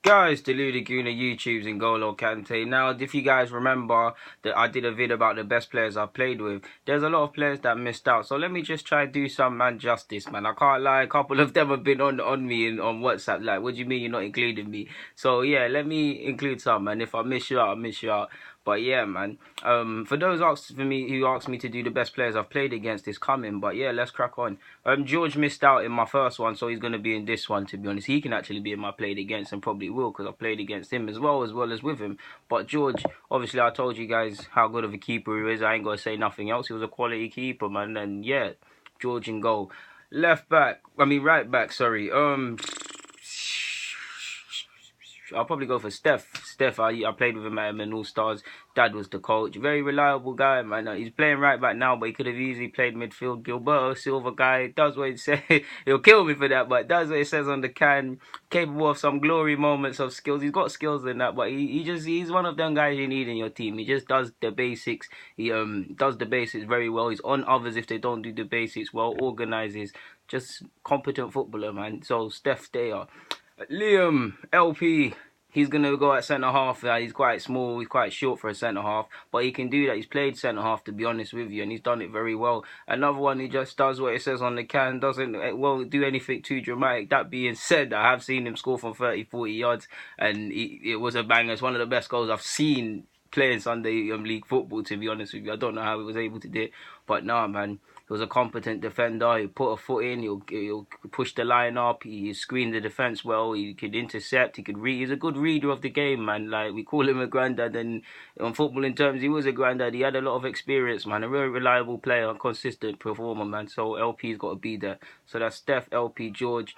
Guys, Deluded Guna YouTube's N'Golo Kante. Now, if you guys remember that I did a video about the best players I've played with, there's a lot of players that missed out. So let me just try to do some man justice, man. I can't lie, a couple of them have been on me on WhatsApp. Like, what do you mean you're not including me? So yeah, let me include some, man. If I miss you out, I miss you out. But yeah, man. For those who asked me to do the best players I've played against, is coming. But yeah, let's crack on. George missed out in my first one, so he's gonna be in this one. To be honest, he can actually be in my played against, and probably will, because I played against him as well as with him. But George, obviously, I told you guys how good of a keeper he is. I ain't gonna say nothing else. He was a quality keeper, man. And yeah, George in goal. Right back. Sorry. I'll probably go for Steph. I played with him at MN All Stars. Dad was the coach. Very reliable guy, man. He's playing right back now, but he could have easily played midfield. Gilberto Silva guy does what he says. He'll kill me for that, but does what it says on the can. Capable of some glory moments of skills. He's got skills in that, but he's one of them guys you need in your team. He just does the basics. He does the basics very well. He's on others if they don't do the basics well. Organizes. Just competent footballer, man. So Steph there. Liam, LP, he's going to go at centre-half. He's quite small, he's quite short for a centre-half, but he can do that. He's played centre-half, to be honest with you, and he's done it very well. Another one, he just does what it says on the can, won't do anything too dramatic. That being said, I have seen him score from 30, 40 yards, and it was a banger. It's one of the best goals I've seen playing Sunday League football, to be honest with you. I don't know how he was able to do it, but nah, man. He was a competent defender. He put a foot in. He'll push the line up. He screened the defense well. He could intercept. He could read. He's a good reader of the game, man. Like, we call him a granddad, and on footballing terms, he was a granddad. He had a lot of experience, man. A very reliable player, a consistent performer, man. So LP's got to be there. So that's Steph, LP, George.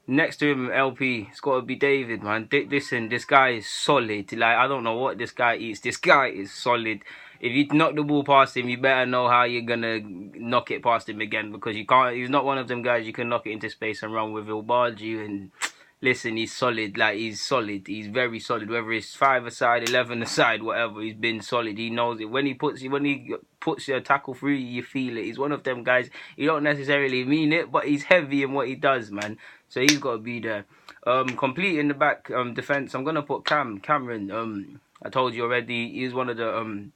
Next to him, LP, it's got to be David, man. Listen, this guy is solid. Like, I don't know what this guy eats. This guy is solid. If you knock the ball past him, you better know how you're going to knock it past him again, because you can't. He's not one of them guys you can knock it into space and run with. He'll barge you, and listen, he's solid. Like, he's solid. He's very solid. Whether it's 5 aside, 11 aside, whatever, he's been solid. He knows it. When he puts your tackle through you, you feel it. He's one of them guys. He don't necessarily mean it, but he's heavy in what he does, man. So he's got to be there. Complete in the back defense, I'm gonna put Cameron. I told you already. He's one of the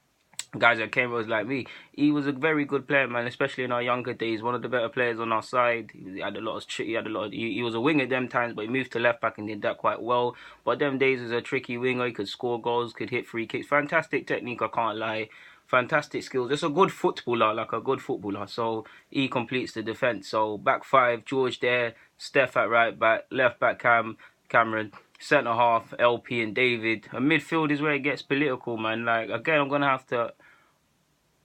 guys that came was like me. He was a very good player, man, especially in our younger days. One of the better players on our side. He had a lot of he was a winger them times, but he moved to left back and did that quite well. But them days was a tricky winger. He could score goals, could hit free kicks. Fantastic technique, I can't lie. Fantastic skills. Just a good footballer, like a good footballer. So he completes the defense. So back five, George there, Steph at right back, left back Cameron, centre half LP and David. And midfield is where it gets political, man. Like, again, I'm gonna have to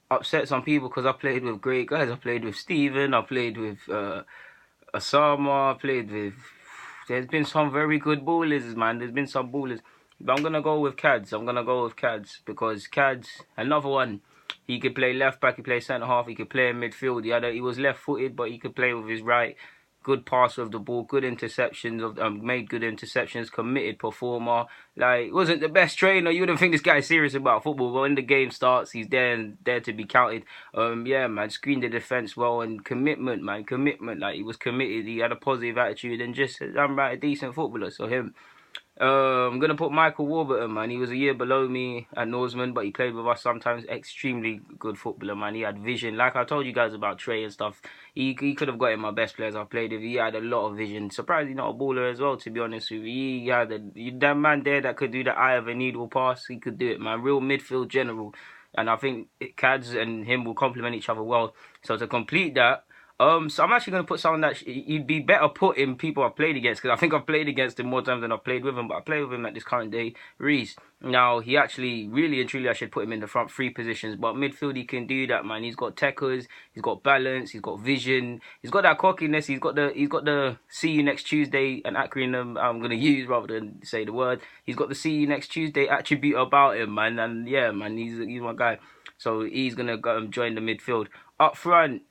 upset some people because I played with great guys. I played with Steven, I played with Osama, I played with... There's been some very good ballers, man. There's been some ballers. But I'm going to go with Cads. Because Cads, another one, he could play left back, he could play centre half, he could play in midfield. He was left footed, but he could play with his right. Good passer of the ball, good interceptions, made good interceptions, committed performer. Like, wasn't the best trainer. You wouldn't think this guy's serious about football, but when the game starts, he's there and there to be counted. Yeah, man, screened the defense well, and commitment, man, commitment. Like, he was committed, he had a positive attitude, and just, I'm right, a decent footballer. So him. I'm going to put Michael Warburton, man. He was a year below me at Norseman, but he played with us sometimes. Extremely good footballer, man. He had vision. Like I told you guys about Trey and stuff, he could have got in my best players I've played with. He had a lot of vision. Surprisingly not a baller as well, to be honest with you. He had that man there that could do the eye of a needle pass. He could do it, man. Real midfield general. And I think Cads and him will complement each other well. So to complete that, so I'm actually going to put someone that you'd be better put in people I've played against, because I think I've played against him more times than I've played with him, but I play with him at this current day, Reese. Now, he actually, really and truly, I should put him in the front three positions, but midfield, he can do that, man. He's got techers, he's got balance, he's got vision, he's got that cockiness, he's got the see you next Tuesday, an acronym I'm going to use rather than say the word. He's got the see you next Tuesday attribute about him, man, and yeah, man, he's my guy. So he's going to join the midfield. Up front,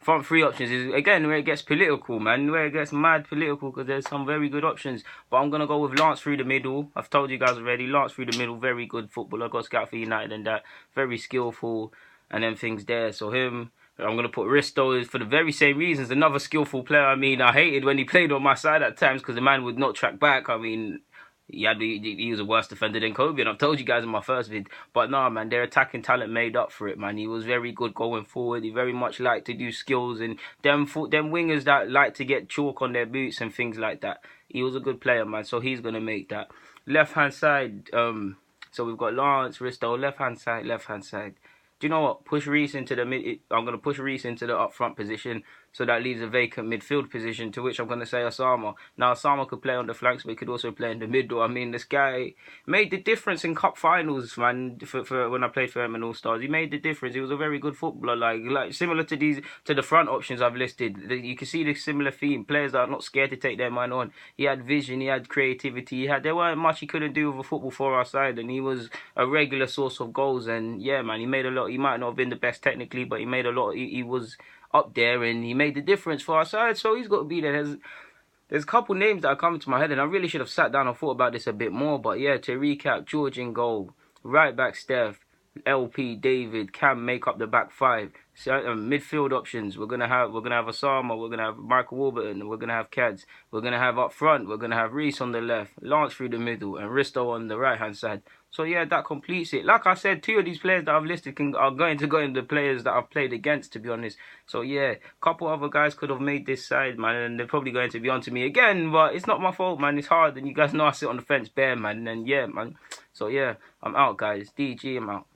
front three options is, again, where it gets political, man. Where it gets mad political, because there's some very good options. But I'm going to go with Lance through the middle. I've told you guys already. Lance through the middle, very good footballer. Got scout for United and that. Very skillful and them things there. So him. I'm going to put Risto for the very same reasons. Another skillful player. I mean, I hated when he played on my side at times because the man would not track back. I mean, he was a worse defender than Kobe, and I've told you guys in my first vid. But nah, man, their attacking talent made up for it, man. He was very good going forward. He very much liked to do skills, and them wingers that like to get chalk on their boots and things like that. He was a good player, man. So he's going to make that. Left hand side, so we've got Lawrence, Risto, left hand side, left hand side. Do you know what? Push Reece into the mid. I'm going to push Reece into the up front position, so that leaves a vacant midfield position, to which I'm going to say Osama. Now, Osama could play on the flanks, but he could also play in the middle. I mean, this guy made the difference in cup finals, man. For when I played for him in All Stars, he made the difference. He was a very good footballer, like similar to the front options I've listed. You can see the similar theme. Players that are not scared to take their man on. He had vision, he had creativity, there weren't much he couldn't do with a football for our side, and he was a regular source of goals. And yeah, man, he made a lot. He might not have been the best technically, but he made a lot. He was up there, and he made the difference for our side, so he's got to be there. There's a couple names that are coming to my head, and I really should have sat down and thought about this a bit more, but yeah, to recap, George in goal, right back Steph, LP, David, Cam make up the back five. So, midfield options, we're gonna have Osama, we're gonna have Michael Warburton, we're gonna have Cads, we're gonna have up front, we're gonna have Reece on the left, Lance through the middle, and Risto on the right hand side. So yeah, that completes it. Like I said, 2 of these players that I've listed are going to go in the players that I've played against, to be honest. So yeah, a couple other guys could have made this side, man, and they're probably going to be onto me again, but it's not my fault, man. It's hard, and you guys know I sit on the fence bare, man, and yeah, man. So yeah, I'm out, guys. DG, I'm out.